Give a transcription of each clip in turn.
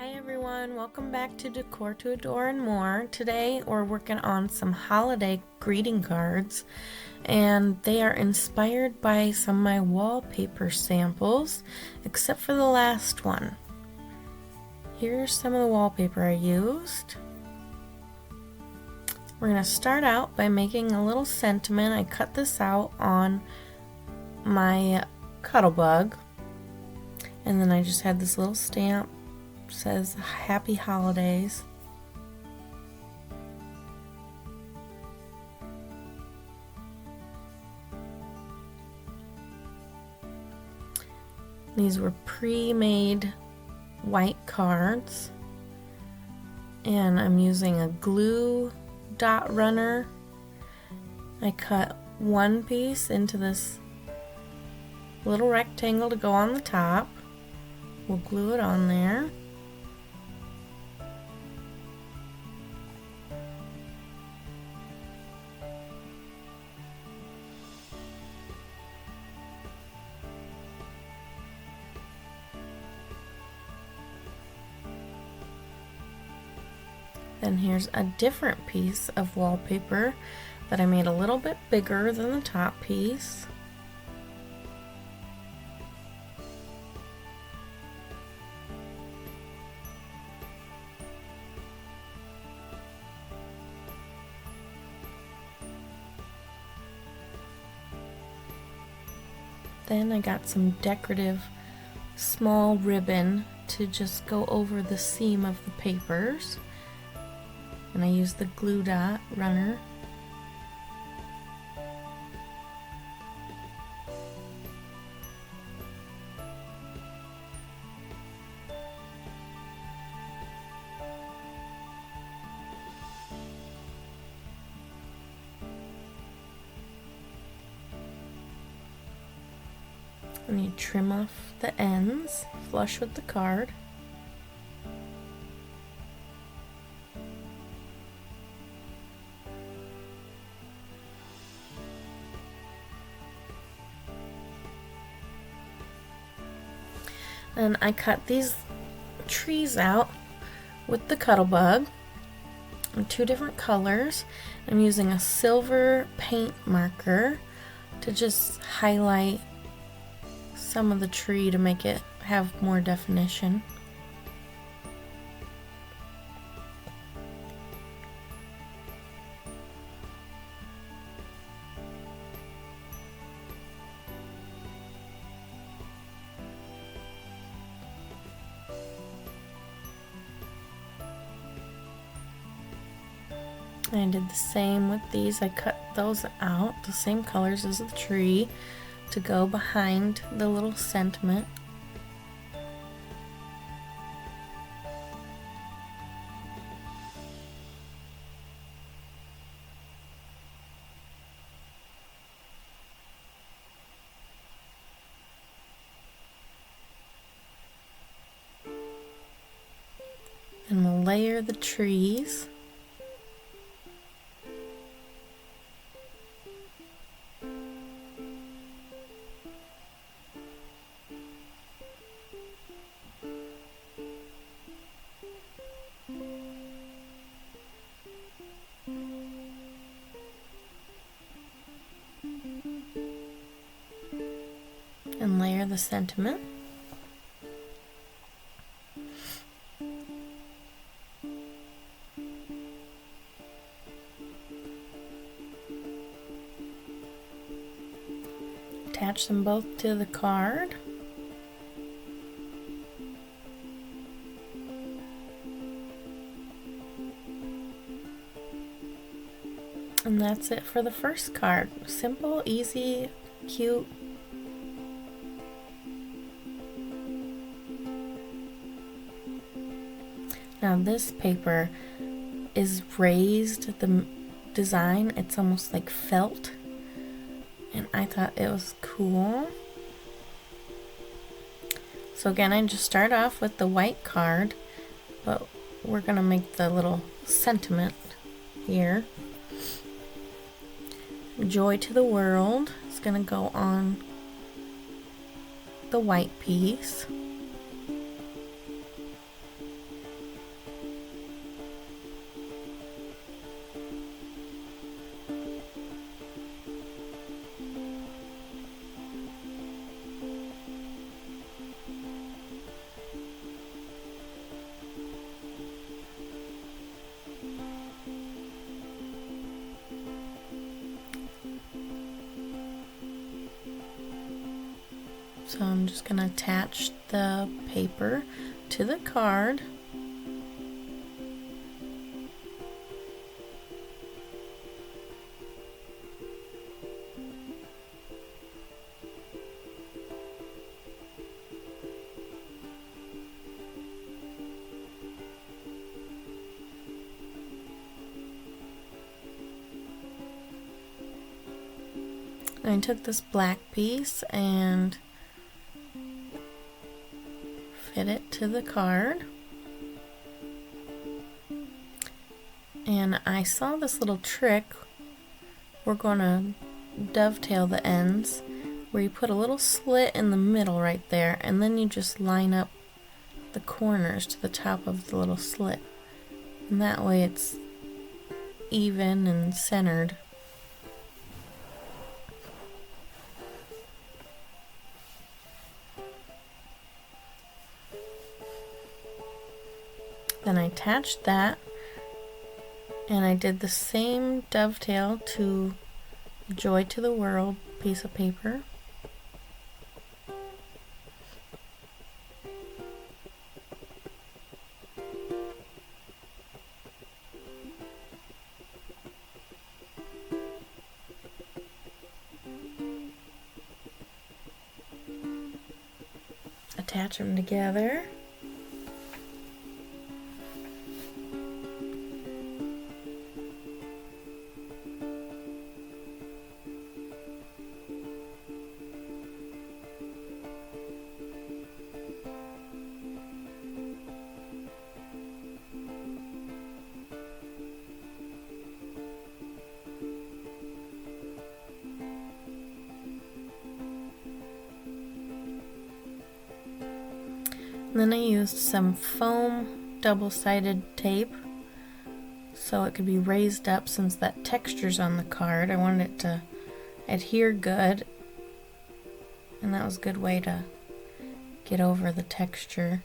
Hi everyone, welcome back to Decor to Adore and More. Today we're working on some holiday greeting cards, and they are inspired by some of my wallpaper samples, except for the last one. Here's some of the wallpaper I used. We're going to start out by making a little sentiment. I cut this out on my Cuttlebug, and then I just had this little stamp. Says Happy Holidays. These were pre-made white cards, and I'm using a glue dot runner. I cut one piece into this little rectangle to go on the top. We'll glue it on there. Then here's a different piece of wallpaper that I made a little bit bigger than the top piece. Then I got some decorative small ribbon to just go over the seam of the papers. And I used the glue dot runner. And you trim off the ends, flush with the card. And I cut these trees out with the Cuttlebug in two different colors. I'm using a silver paint marker to just highlight some of the tree to make it have more definition. I did the same with these. I cut those out, the same colors as the tree, to go behind the little sentiment. And we'll layer the trees. And layer the sentiment. Attach them both to the card. And that's it for the first card. Simple, easy, cute. Now this paper is raised, the design, it's almost like felt, and I thought it was cool. So again, I just start off with the white card, but we're gonna make the little sentiment here. Joy to the world is gonna go on the white piece. So I'm just going to attach the paper to the card. I took this black piece and fit it to the card. And I saw this little trick. We're going to dovetail the ends where you put a little slit in the middle right there, and then you just line up the corners to the top of the little slit. And that way it's even and centered. Then I attached that, and I did the same dovetail to Joy to the World piece of paper. Attach them together. And then I used some foam double-sided tape so it could be raised up, since that texture's on the card. I wanted it to adhere good, and that was a good way to get over the texture.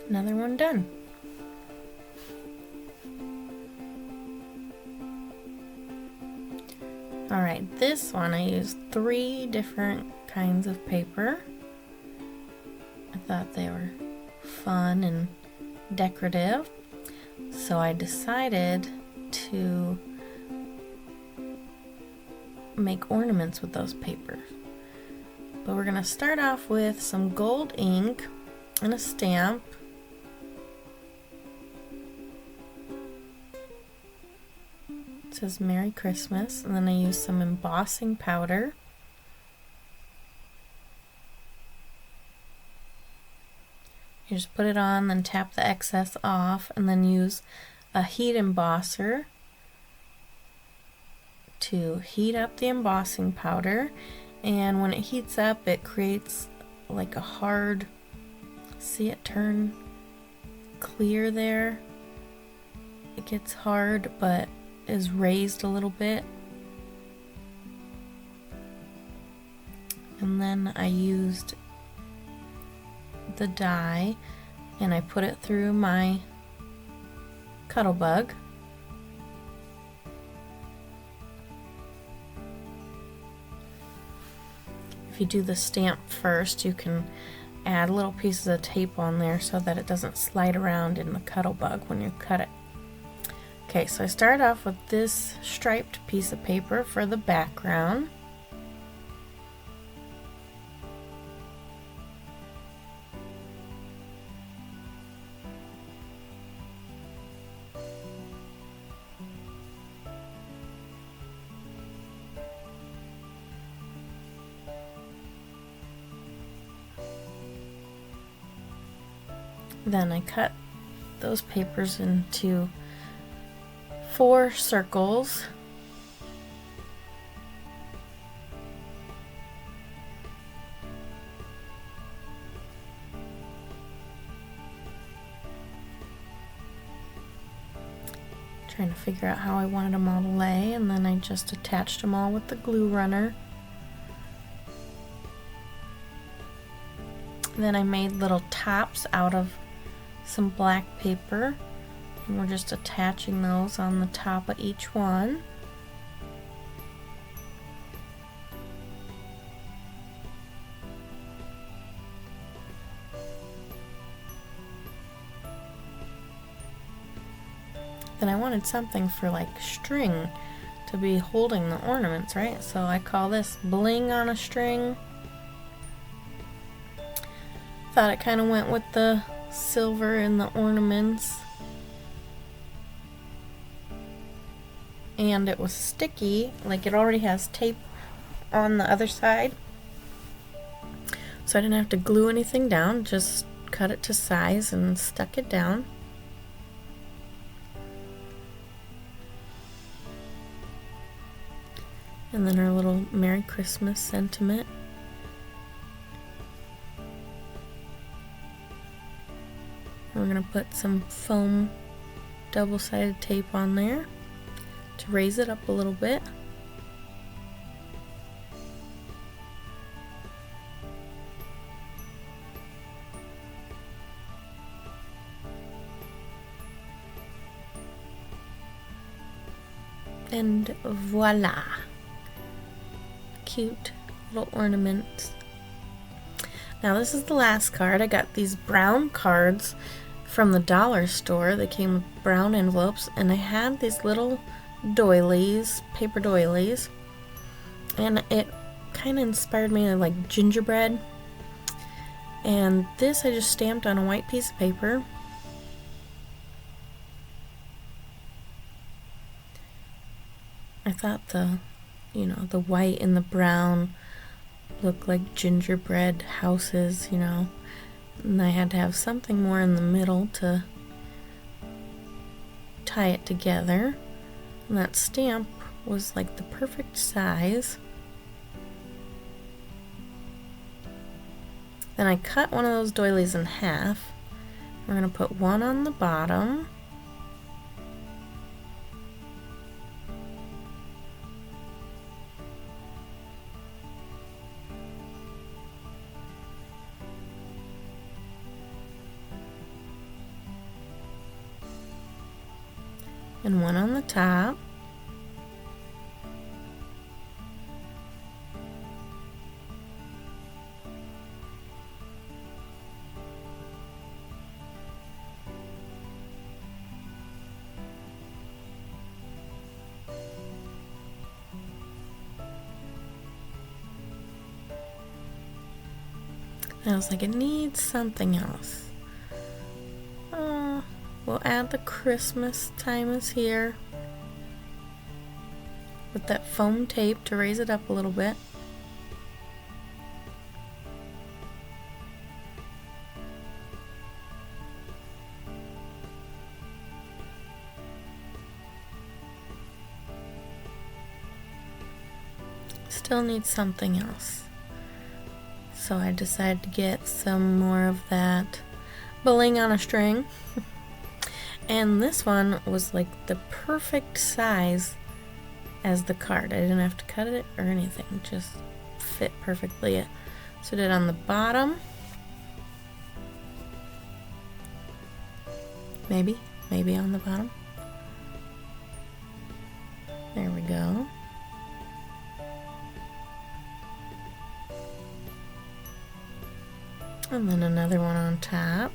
Another one done. Alright, this one I used 3 different kinds of paper. I thought they were fun and decorative, so I decided to make ornaments with those papers. But we're going to start off with some gold ink and a stamp. It says Merry Christmas, and then I use some embossing powder. You just put it on, then tap the excess off, and then use a heat embosser to heat up the embossing powder. And when it heats up, it creates like a hard, see it turn clear there? It gets hard, but is raised a little bit. And then I used the die and I put it through my Cuttlebug. If you do the stamp first, you can add little pieces of tape on there so that it doesn't slide around in the Cuttlebug when you cut it. Okay, so I started off with this striped piece of paper for the background. Then I cut those papers into 4 circles. trying to figure out how I wanted them all to lay, and then I just attached them all with the glue runner. Then I made little tops out of some black paper, and we're just attaching those on the top of each one. Then I wanted something for like string to be holding the ornaments, right? So I call this bling on a string. Thought it kind of went with the silver and the ornaments. And it was sticky, like it already has tape on the other side. So I didn't have to glue anything down, just cut it to size and stuck it down. And then our little Merry Christmas sentiment. We're going to put some foam double-sided tape on there to raise it up a little bit. And voila! Cute little ornaments. Now this is the last card. I got these brown cards from the dollar store. They came with brown envelopes, and I had these little doilies, paper doilies, and it kind of inspired me to like gingerbread. And this I just stamped on a white piece of paper. I thought the white and the brown look like gingerbread houses, and I had to have something more in the middle to tie it together. And that stamp was like the perfect size. Then I cut one of those doilies in half. We're going to put one on the bottom. And one on the top. I was like, it needs something else. We'll add the Christmas time is here with that foam tape to raise it up a little bit. Still needs something else. So I decided to get some more of that bling on a string. And this one was like the perfect size as the card. I didn't have to cut it or anything, it just fit perfectly. So I did on the bottom, maybe on the bottom. There we go. And then another one on top.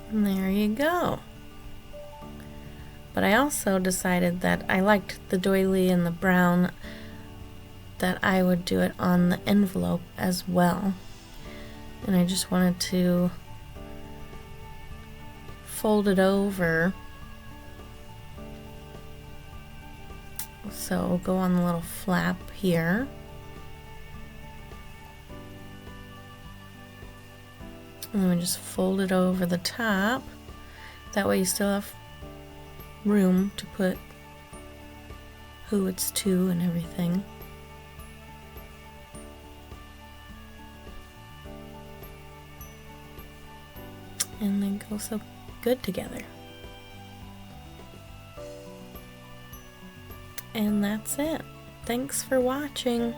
And there you go. But I also decided that I liked the doily and the brown, that I would do it on the envelope as well. And I just wanted to fold it over. So it'll go on the little flap here. And then we just fold it over the top. That way you still have room to put who it's to and everything. and they go so good together. And that's it. Thanks for watching.